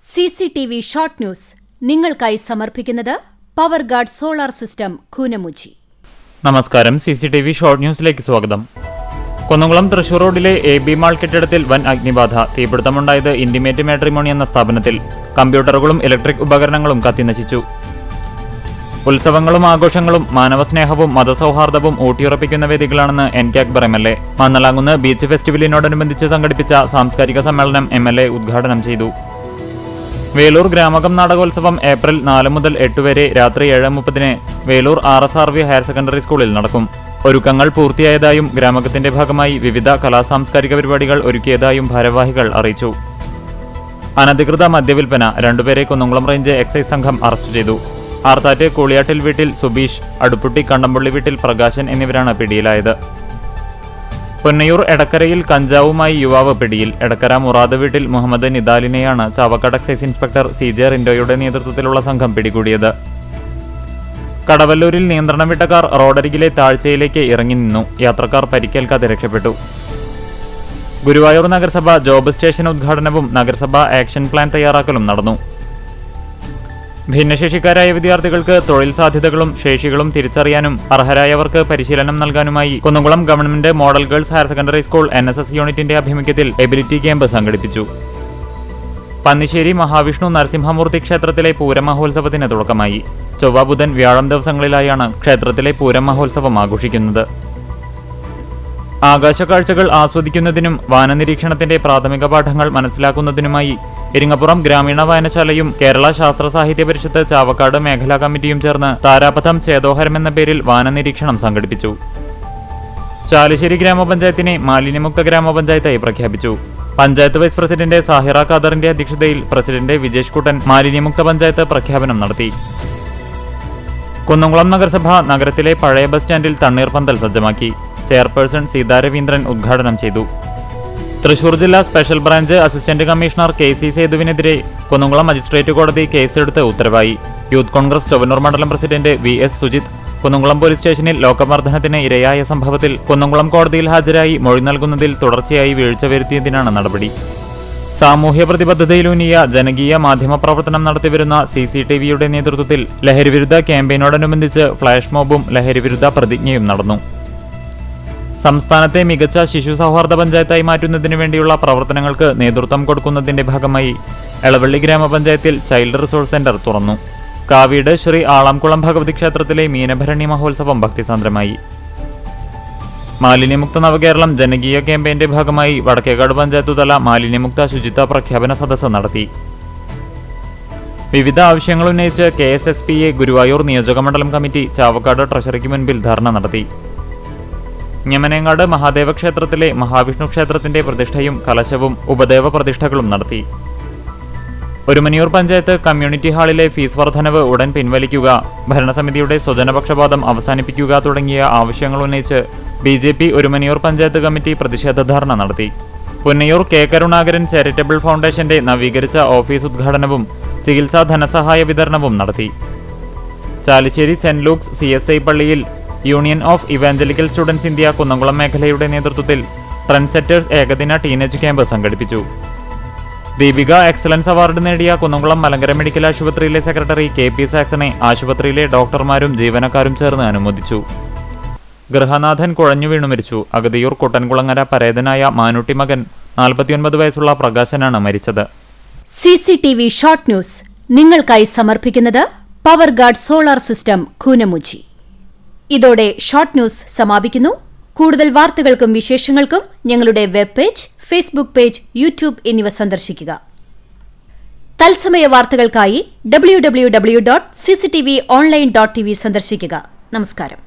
CCTV short news നിങ്ങൾക്കായി സമർപ്പിക്കുന്നത് power guard solar system Koonamuchi. നമസ്കാരം. CCTV ഷോർട്ട് ന്യൂസിലേക്ക് സ്വാഗതം. കുന്നംകുളം തൃശൂർ റോഡിലെ AB മാൾ കെട്ടിടത്തിൽ വൻ അഗ്നിബാധ. തീപിടുത്തമുണ്ടായത് ഇന്റിമേറ്റ് മാട്രിമോണി എന്ന സ്ഥാപനത്തിൽ. കമ്പ്യൂട്ടറുകളും ഇലക്ട്രിക് ഉപകരണങ്ങളും കത്തിനശിച്ചു. ഉത്സവങ്ങളും ആഘോഷങ്ങളും മാനവസ്നേഹവും മതസൗഹാർദ്ദവും ഊട്ടിയുറപ്പിക്കുന്ന വേദികളാണെന്ന് NK Akbar MLA. Mannalamkunnu beach ഫെസ്റ്റിവലിനോടനുബന്ധിച്ച് സംഘടിപ്പിച്ച സാംസ്കാരിക സമ്മേളനം MLA ഉദ്ഘാടനം ചെയ്തു. വേലൂർ ഗ്രാമകം നാടകോത്സവം ഏപ്രിൽ 4 മുതൽ 8 വരെ രാത്രി 7:30 വേലൂർ RSRV ഹയർ സെക്കൻഡറി സ്കൂളിൽ നടക്കും. ഒരുക്കങ്ങൾ പൂർത്തിയായതായും ഗ്രാമകത്തിന്റെ ഭാഗമായി വിവിധ കലാസാംസ്കാരിക പരിപാടികൾ ഒരുക്കിയതായും ഭാരവാഹികൾ അറിയിച്ചു. അനധികൃത മദ്യവിൽപ്പന 2 പേരെ കുന്നംകുളം റേഞ്ച് എക്സൈസ് സംഘം അറസ്റ്റ് ചെയ്തു. ആർത്താറ്റ് കൂളിയാട്ടിൽ വീട്ടിൽ സുബീഷ്, അടുപ്പുട്ടി കണ്ടമ്പള്ളി വീട്ടിൽ പ്രകാശൻ എന്നിവരാണ് പിടിയിലായത്. പൊന്നയൂർ എടക്കരയിൽ കഞ്ചാവുമായി യുവാവ് പിടിയിൽ. എടക്കര മുറാദ് വീട്ടിൽ മുഹമ്മദ് നിദാലിനെയാണ് ചാവക്കാട് എക്സൈസ് ഇൻസ്പെക്ടർ CJ റിൻഡോയുടെ നേതൃത്വത്തിലുള്ള സംഘം പിടികൂടിയത്. കടവല്ലൂരിൽ നിയന്ത്രണം വിട്ട കാർ റോഡരികിലെ താഴ്ചയിലേക്ക് ഇറങ്ങി നിന്നു. യാത്രക്കാർ പരിക്കേൽക്കാതെ രക്ഷപ്പെട്ടു. ഗുരുവായൂർ നഗരസഭ ജോബ് സ്റ്റേഷൻ ഉദ്ഘാടനവും നഗരസഭ ആക്ഷൻ പ്ലാൻ തയ്യാറാക്കലും നടന്നു. ഭിന്നശേഷിക്കാരായ വിദ്യാർത്ഥികൾക്ക് തൊഴിൽ സാധ്യതകളും ശേഷികളും തിരിച്ചറിയാനും അർഹരായവർക്ക് പരിശീലനം നൽകാനുമായി Kunnamkulam government model girls higher secondary school NSS യൂണിറ്റിന്റെ ആഭിമുഖ്യത്തിൽ എബിലിറ്റി ക്യാമ്പ് സംഘടിപ്പിച്ചു. പന്നിശ്ശേരി മഹാവിഷ്ണു നരസിംഹമൂർത്തി ക്ഷേത്രത്തിലെ പൂരം മഹോത്സവത്തിന് തുടക്കമായി. ചൊവ്വ, ബുധൻ, വ്യാഴം ദിവസങ്ങളിലായാണ് ക്ഷേത്രത്തിലെ പൂരം മഹോത്സവം ആഘോഷിക്കുന്നത്. ആകാശക്കാഴ്ചകൾ ആസ്വദിക്കുന്നതിനും വാനനിരീക്ഷണത്തിന്റെ പ്രാഥമിക പാഠങ്ങൾ മനസ്സിലാക്കുന്നതിനുമായി ഇരിങ്ങപ്പുറം ഗ്രാമീണ വായനശാലയും കേരള ശാസ്ത്ര സാഹിത്യ പരിഷത്ത് ചാവക്കാട് മേഖലാ കമ്മിറ്റിയും ചേർന്ന് താരാപഥം ചേതോഹരം എന്ന പേരിൽ വാനനിരീക്ഷണം സംഘടിപ്പിച്ചു. ചാലിശ്ശേരി ഗ്രാമപഞ്ചായത്തിനെ മാലിന്യമുക്ത ഗ്രാമപഞ്ചായത്തായി പ്രഖ്യാപിച്ചു. പഞ്ചായത്ത് വൈസ് പ്രസിഡന്റ് സാഹിറ ഖാദറിന്റെ അധ്യക്ഷതയിൽ പ്രസിഡന്റ് വിജേഷ് കുട്ടൻ മാലിന്യമുക്ത പഞ്ചായത്ത് പ്രഖ്യാപനം നടത്തി. കുന്നംകുളം നഗരസഭ നഗരത്തിലെ പഴയ ബസ് സ്റ്റാൻഡിൽ തണ്ണീർപന്തൽ സജ്ജമാക്കി. ചെയർപേഴ്സൺ സീതാ രവീന്ദ്രൻ ഉദ്ഘാടനം ചെയ്തു. തൃശൂർ ജില്ലാ special branch assistant commissioner KC സേതുവിനെതിരെ കുന്നംകുളം മജിസ്ട്രേറ്റ് കോടതി കേസെടുത്ത് ഉത്തരവായി. യൂത്ത് കോൺഗ്രസ് ചൊവ്വന്നൂർ മണ്ഡലം president VS Sujith Kunnamkulam police സ്റ്റേഷനിൽ ലോകമർദ്ദനത്തിന് ഇരയായ സംഭവത്തിൽ കുന്നംകുളം കോടതിയിൽ ഹാജരായി മൊഴി നൽകുന്നതിൽ തുടർച്ചയായി വീഴ്ച വരുത്തിയതിനാണ് നടപടി. സാമൂഹ്യ പ്രതിബദ്ധതയിലൂന്നിയ ജനകീയ മാധ്യമ പ്രവർത്തനം നടത്തിവരുന്ന CCTVയുടെ നേതൃത്വത്തിൽ ലഹരിവിരുദ്ധ ക്യാമ്പയിനോടനുബന്ധിച്ച് ഫ്ലാഷ് മോബും ലഹരിവിരുദ്ധ പ്രതിജ്ഞയും നടന്നു. സംസ്ഥാനത്തെ മികച്ച ശിശു സൗഹാർദ്ദ പഞ്ചായത്തായി മാറ്റുന്നതിനു വേണ്ടിയുള്ള പ്രവർത്തനങ്ങൾക്ക് നേതൃത്വം കൊടുക്കുന്നതിന്റെ ഭാഗമായി എളവള്ളി ഗ്രാമപഞ്ചായത്തിൽ ചൈൽഡ് റിസോഴ്സ് സെന്റർ തുറന്നു. കാവീട് ശ്രീ ആളാംകുളം ഭഗവതി ക്ഷേത്രത്തിലെ മീനഭരണി മഹോത്സവം ഭക്തിസാന്ദ്രമായി. മാലിന്യമുക്ത നവകേരളം ജനകീയ ക്യാമ്പയിന്റെ ഭാഗമായി വടക്കേക്കാട് പഞ്ചായത്തുതല മാലിന്യമുക്ത ശുചിത്വ പ്രഖ്യാപന സദസ്സ് നടത്തി. വിവിധ ആവശ്യങ്ങൾ ഉന്നയിച്ച് KSSPA ഗുരുവായൂർ നിയോജകമണ്ഡലം കമ്മിറ്റി ചാവക്കാട് ട്രഷറിക്ക് മുൻപിൽ ധർണ നടത്തി. ഞമനേങ്ങാട് മഹാദേവ ക്ഷേത്രത്തിലെ മഹാവിഷ്ണു ക്ഷേത്രത്തിന്റെ പ്രതിഷ്ഠയും കലശവും ഉപദേവ പ്രതിഷ്ഠകളും നടത്തി. ഒരുമനിയൂർ പഞ്ചായത്ത് കമ്മ്യൂണിറ്റി ഹാളിലെ ഫീസ് വർധനവ് ഉടൻ പിൻവലിക്കുക, ഭരണസമിതിയുടെ സ്വജനപക്ഷപാതം അവസാനിപ്പിക്കുക തുടങ്ങിയ ആവശ്യങ്ങൾ ഉന്നയിച്ച് BJP ഒരുമനിയൂർ പഞ്ചായത്ത് കമ്മിറ്റി പ്രതിഷേധ ധർണ നടത്തി. പുന്നയൂർ K കരുണാകരൻ ചാരിറ്റബിൾ ഫൗണ്ടേഷന്റെ നവീകരിച്ച ഓഫീസ് ഉദ്ഘാടനവും ചികിത്സാ ധനസഹായ വിതരണവും നടത്തി. ചാലിശ്ശേരി സെന്റ് ലൂക്സ് CSI പള്ളിയിൽ union of evangelical students India Kunnamkulam മേഖലയുടെ നേതൃത്വത്തിൽ ട്രെൻഡ് സെറ്റേഴ്സ് ഏകദിന ടീനേജ് ക്യാമ്പ് സംഘടിപ്പിച്ചു. ദീപിക എക്സലൻസ് അവാർഡ് നേടിയ കുന്നംകുളം മലങ്കര മെഡിക്കൽ ആശുപത്രിയിലെ സെക്രട്ടറി KP സാക്സനെ ആശുപത്രിയിലെ ഡോക്ടർമാരും ജീവനക്കാരും ചേർന്ന് അനുമോദിച്ചു. ഗൃഹനാഥൻ കുഴഞ്ഞു വീണു മരിച്ചു. അഗതിയൂർ കുട്ടൻകുളങ്ങര പരേതനായ മാനുട്ടി മകൻ 49 വയസ്സുള്ള പ്രകാശനാണ് മരിച്ചത്. CCTV ഷോർട്ട് ന്യൂസ് നിങ്ങൾക്കായി സമർപ്പിക്കുന്നത് power guard solar system Koonamuchi. ഇതോടെ ഷോർട്ട് ന്യൂസ് സമാപിക്കുന്നു. കൂടുതൽ വാർത്തകൾക്കും വിശേഷങ്ങൾക്കും ഞങ്ങളുടെ web page, Facebook page, YouTube എന്നിവ സന്ദർശിക്കുക. തത്സമയ വാർത്തകൾക്കായി www.cctv online.tv സന്ദർശിക്കുക. നമസ്കാരം.